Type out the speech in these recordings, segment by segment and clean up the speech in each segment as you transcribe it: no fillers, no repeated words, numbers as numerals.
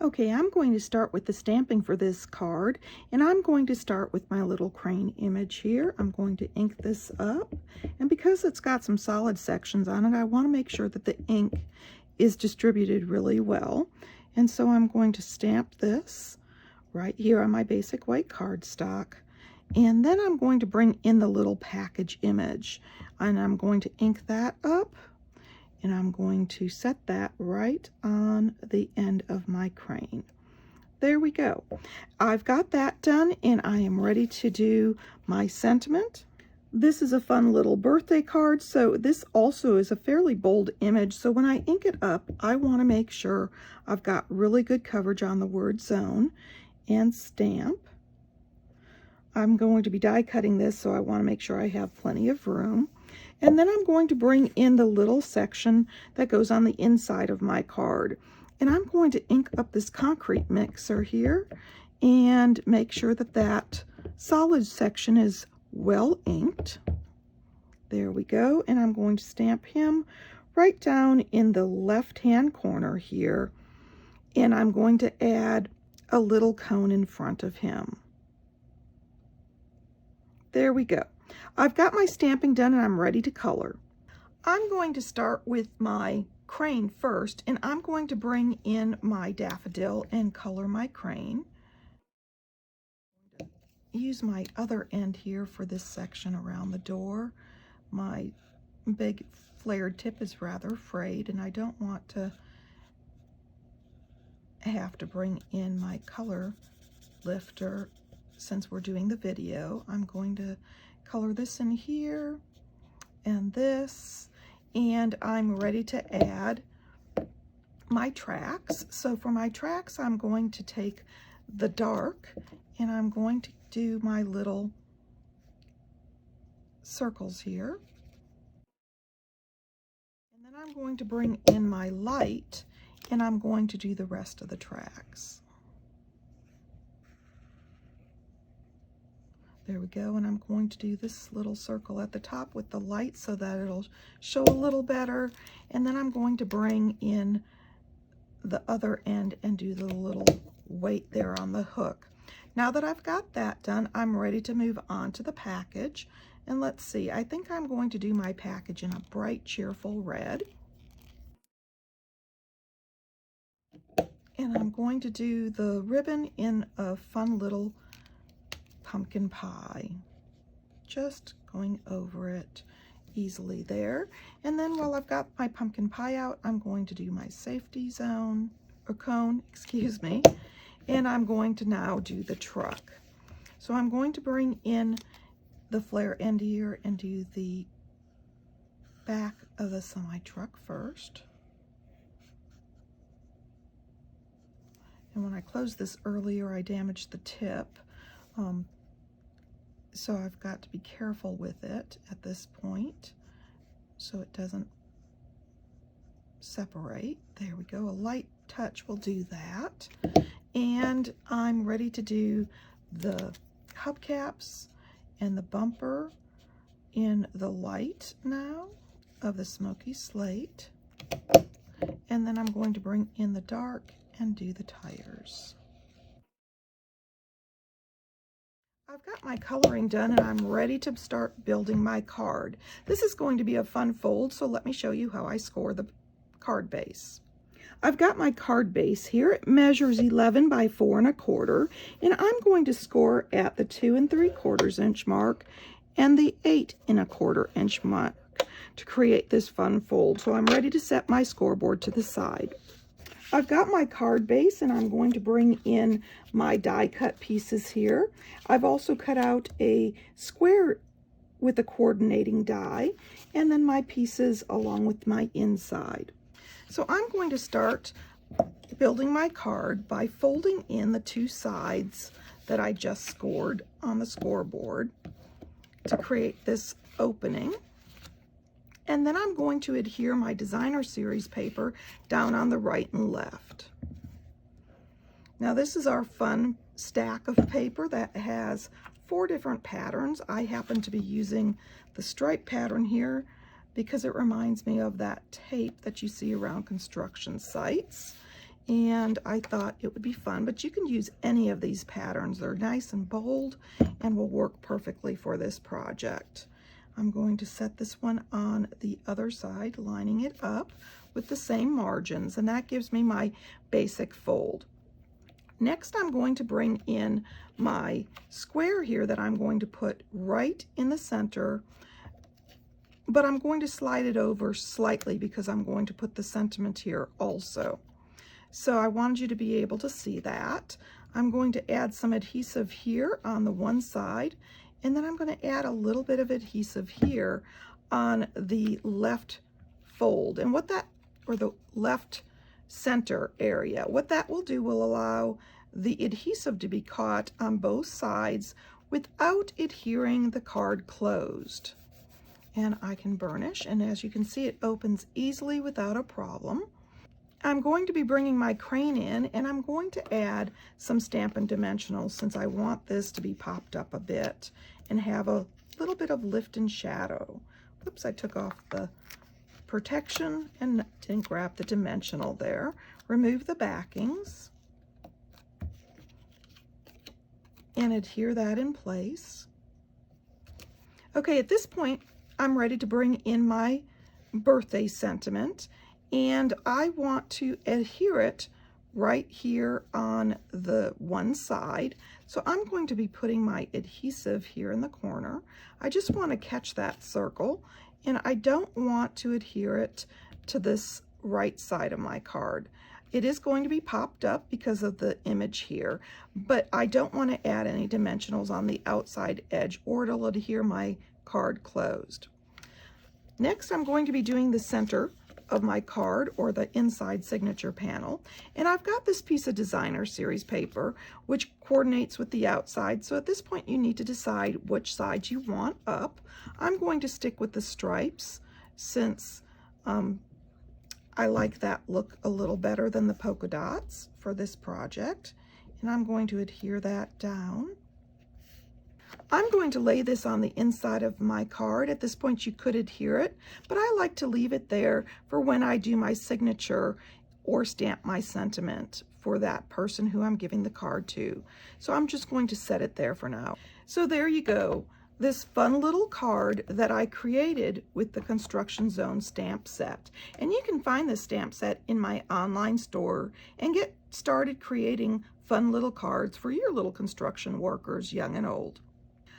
Okay, I'm going to start with the stamping for this card, and I'm going to start with my little crane image here. I'm going to ink this up, and because it's got some solid sections on it, I want to make sure that the ink is distributed really well. And so I'm going to stamp this right here on my basic white cardstock, and then I'm going to bring in the little package image, and I'm going to ink that up. And I'm going to set that right on the end of my crane. There we go. I've got that done, and I am ready to do my sentiment. This is a fun little birthday card, so this also is a fairly bold image. So when I ink it up, I want to make sure I've got really good coverage on the word zone and stamp. I'm going to be die cutting this, so I want to make sure I have plenty of room. And then I'm going to bring in the little section that goes on the inside of my card. And I'm going to ink up this concrete mixer here and make sure that that solid section is well inked. There we go. And I'm going to stamp him right down in the left-hand corner here. And I'm going to add a little cone in front of him. There we go. I've got my stamping done and I'm ready to color. I'm going to start with my crane first, and I'm going to bring in my daffodil and color my crane. Use my other end here for this section around the door. My big flared tip is rather frayed, and I don't want to have to bring in my color lifter since we're doing the video. I'm going to color this in here and this, and I'm ready to add my tracks. So for my tracks, I'm going to take the dark and I'm going to do my little circles here. And then I'm going to bring in my light and I'm going to do the rest of the tracks. There we go, and I'm going to do this little circle at the top with the light so that it'll show a little better. And then I'm going to bring in the other end and do the little weight there on the hook. Now that I've got that done, I'm ready to move on to the package. And let's see, I think I'm going to do my package in a bright, cheerful red. And I'm going to do the ribbon in a fun little pumpkin pie, just going over it easily there. And then while I've got my pumpkin pie out, I'm going to do my safety zone or cone, excuse me, and I'm going to now do the truck. So I'm going to bring in the flare end here and do the back of the semi truck first. And when I closed this earlier, I damaged the tip. So I've got to be careful with it at this point so it doesn't separate. There we go. A light touch will do that. And I'm ready to do the hubcaps and the bumper in the light now of the smoky slate. And then I'm going to bring in the dark and do the tires. I've got my coloring done and I'm ready to start building my card. This is going to be a fun fold, so let me show you how I score the card base. I've got my card base here. It measures 11 by 4 1/4, and I'm going to score at the 2 3/4 inch mark and the 8 1/4 inch mark to create this fun fold. So I'm ready to set my scoreboard to the side. I've got my card base and I'm going to bring in my die cut pieces here. I've also cut out a square with a coordinating die and then my pieces along with my inside. So I'm going to start building my card by folding in the two sides that I just scored on the scoreboard to create this opening. And then I'm going to adhere my designer series paper down on the right and left. Now this is our fun stack of paper that has 4 different patterns. I happen to be using the stripe pattern here because it reminds me of that tape that you see around construction sites. and I thought it would be fun, but you can use any of these patterns. They're nice and bold and will work perfectly for this project. I'm going to set this one on the other side, lining it up with the same margins, and that gives me my basic fold. Next, I'm going to bring in my square here that I'm going to put right in the center, but I'm going to slide it over slightly because I'm going to put the sentiment here also. So I wanted you to be able to see that. I'm going to add some adhesive here on the one side, and then I'm going to add a little bit of adhesive here on the left fold, and what that, or the left center area. What that will do will allow the adhesive to be caught on both sides without adhering the card closed. And I can burnish, and as you can see, it opens easily without a problem. I'm going to be bringing my crane in, and I'm going to add some Stampin' Dimensionals since I want this to be popped up a bit and have a little bit of lift and shadow. Oops, I took off the protection and didn't grab the dimensional there. Remove the backings and adhere that in place. Okay, at this point, I'm ready to bring in my birthday sentiment, and I want to adhere it right here on the one side. So I'm going to be putting my adhesive here in the corner. I just want to catch that circle, and I don't want to adhere it to this right side of my card. It is going to be popped up because of the image here, but I don't want to add any dimensionals on the outside edge or it'll adhere my card closed. Next, I'm going to be doing the center of my card, or the inside signature panel, and I've got this piece of designer series paper which coordinates with the outside, so at this point you need to decide which side you want up. I'm going to stick with the stripes since I like that look a little better than the polka dots for this project, and I'm going to adhere that down. I'm going to lay this on the inside of my card. At this point you could adhere it, but I like to leave it there for when I do my signature or stamp my sentiment for that person who I'm giving the card to. So I'm just going to set it there for now. So there you go, this fun little card that I created with the Construction Zone stamp set. And you can find this stamp set in my online store and get started creating fun little cards for your little construction workers, young and old.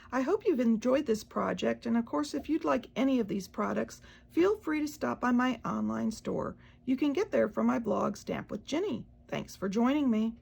I hope you've enjoyed this project, and of course if you'd like any of these products, feel free to stop by my online store. You can get there from my blog, Stamp with Jini. Thanks for joining me.